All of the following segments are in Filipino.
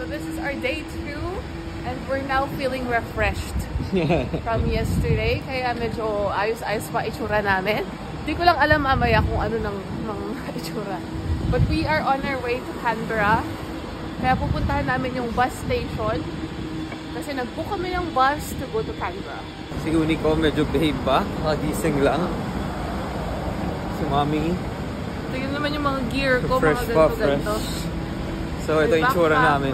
So this is our day 2 and we're now feeling refreshed from yesterday. Kaya medyo ayos-ayos pa itsura namin. Hindi ko lang alam mamaya kung ano ng itsura. But we are on our way to Canberra. Kaya pupuntahan namin yung bus station. Kasi nag-book kami ng bus to go to Canberra. Si Unico medyo behave pa. Nakagising lang. Si Mami. Tignan naman yung mga gear ko. Fresh mga pa, ganito-ganito. fresh. So ito yung itsura namin.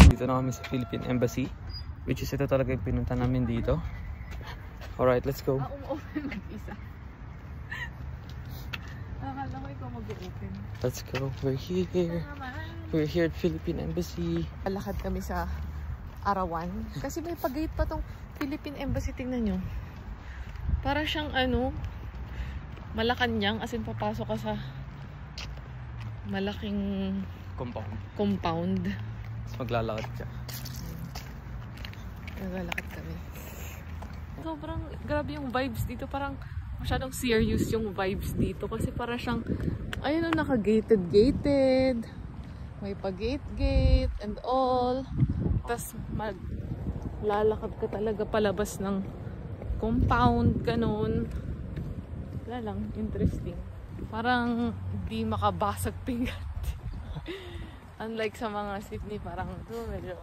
Dito na kami sa Philippine Embassy, which is ito talaga yung pinunta namin dito. Alright, let's go. Let's go. We're here. We're here at Philippine Embassy. Lakad kami sa Arawan. Kasi may pag-gate pa tong Philippine Embassy. Tingnan nyo. Para siyang ano, Malacanang. As in, papasok ka sa malaking compound. Tapos maglalakad ka. Naglalakad kami. Sobrang grabe yung vibes dito. Parang masyadong serious yung vibes dito. Kasi para siyang, ayun, naka-gated. May pag-gate and all. Tapos maglalakad ka talaga palabas ng compound, ganun. Wala lang, interesting. Parang di makabasag pinggan. Unlike sa mga Sydney, parang ito medyo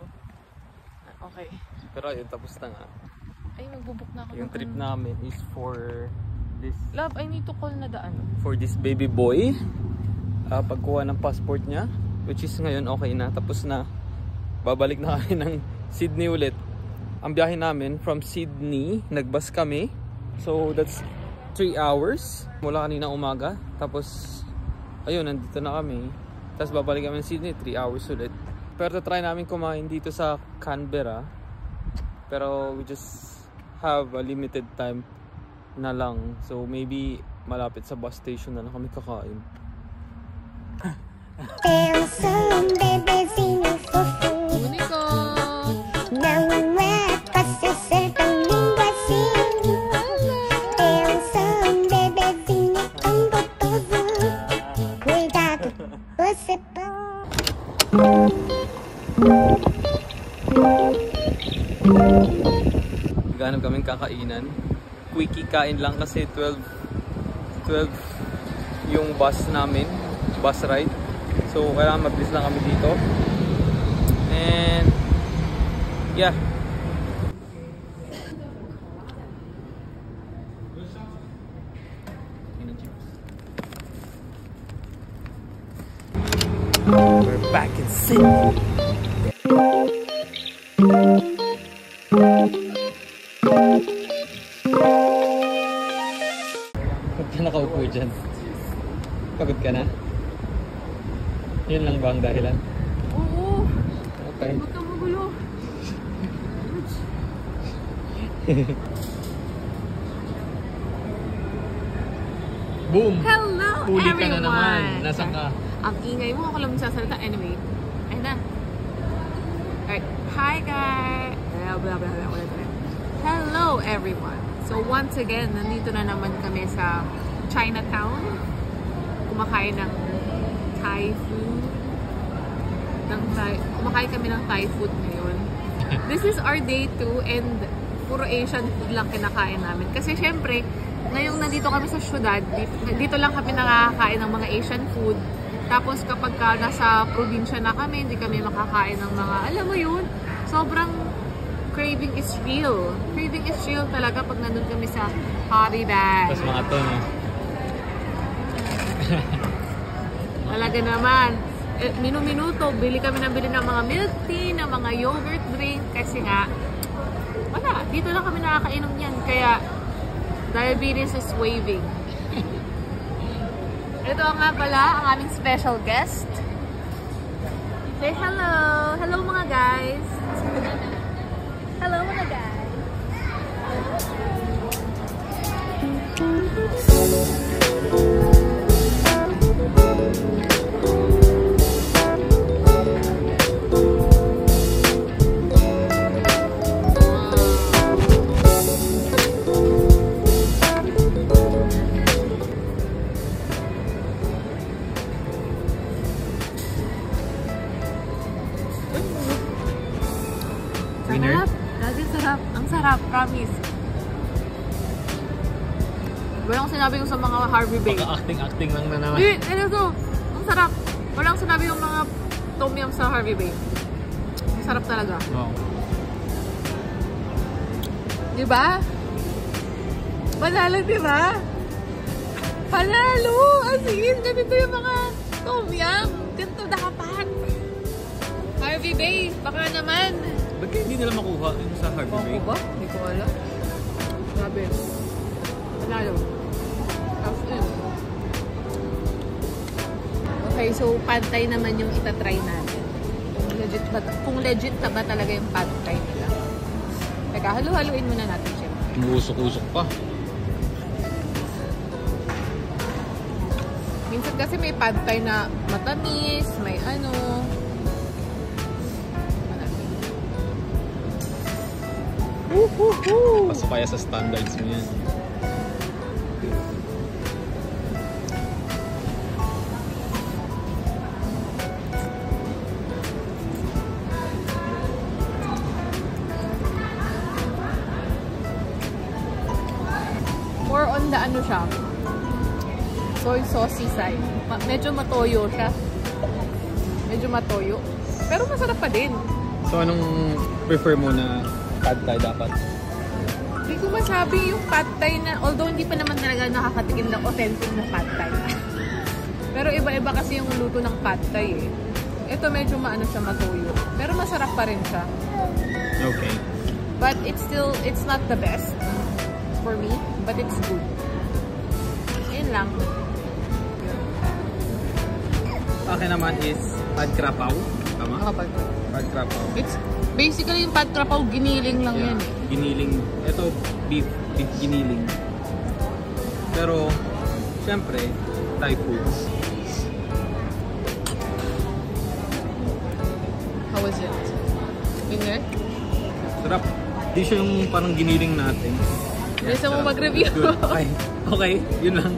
okay. Pero ayun, tapos na nga. Ay, magbubuk na ako. Yung trip namin is for this... Love, I need to call na daan. For this baby boy. Pagkuha ng passport niya. Which is ngayon okay na. Tapos na. Babalik na kami ng Sydney ulit. Ang biyahe namin from Sydney, nagbus kami. So that's 3 hours. Mula kanina umaga. Tapos, ayun, nandito na kami. Tapos babalik kami ng Sydney, 3 hours ulit. Pero try namin kumain dito sa Canberra. Pero we just have a limited time na lang. So maybe malapit sa bus station na lang kami kakain. Unico! Ganap kaming kakainan. Quickie kain lang kasi 12 yung bus namin, bus ride. So kailangan mabilis lang kami dito. And yeah. We're back in Sydney. Ba't ka nakaupo dyan? Pagod ka na? Yun lang ba ang dahilan? Oo! Okay. Huwag kang magulo! Boom! Hello Huli everyone! ka na naman. Nasaan ka? Ang ingay mo, ako lang magsasalita. Anyway, ayun na. Alright, hi guys! Hello everyone! So once again, nandito na naman kami sa Chinatown. Kumakain ng Thai food. Kumakain kami ng Thai food ngayon. This is our day 2 and puro Asian food lang kinakain namin. Kasi syempre, ngayong nandito kami sa syudad, dito lang kami nakakain ng mga Asian food. Tapos kapag nasa probinsya na kami, hindi kami makakain ng mga, alam mo yun, sobrang craving is real. Craving is real talaga pag nandun kami sa Haridan. Tapos mga to, no? Talaga naman. Minu-minuto, bili kami ng mga milk tea, ng mga yogurt drink. Kasi nga, wala. Dito lang kami nakakainom yan. Kaya, diabetes is waving. Ito nga pala, ang aming special guest. Say hello! Hello mga guys! Hello mga guys! dinner. Sarap. Lagi sarap. Ang sarap, promise. Walang sinabi yung sa mga Harvey Bay. Pagka-acting lang na naman. Hindi, ito. Ang sarap. Walang sinabi yung mga tom yum sa Harvey Bay. Ang sarap talaga. Wow. Diba? Panalo, diba? Panalo! As in, ganito yung mga tom yum. Ganito dapat. Harvey Bay, baka naman. Ba't kaya hindi nila makuha yung sa Harvey Bay? Ako ba? Hindi ko alam. Sabi. Panalo. Okay, so pad thai naman yung itatry natin. Kung legit na ba talaga yung pad thai nila. Teka, halu-haluin muna natin siya. Umuusok-usok pa. Minsan kasi may pad thai na matamis, may ano. Pasok kaya sa standards mo yan. More on the ano siya, soy saucy side. Medyo matoyo siya. Medyo matoyo. Pero masarap pa din. So anong prefer mo na pad thai dapat? Hindi ko masabi yung pad thai na, although hindi pa naman talaga nakakatikim ng authentic na pad thai. Pero iba-iba kasi yung luto ng pad thai eh. Ito medyo maano siya, matoyo. Pero masarap pa rin siya. Okay. But it's not the best for me, but it's good. Yun lang. Akin naman is pad krapaw. Tama? Pad krapaw. It's basically yung pad krapaw, giniling lang yan eh. Giniling. Ito, beef giniling. Pero, syempre, Thai foods. How was it? Finger? Sarap. Di siya yung parang giniling natin. Gusto mo mag-review? Okay. Okay, yun lang.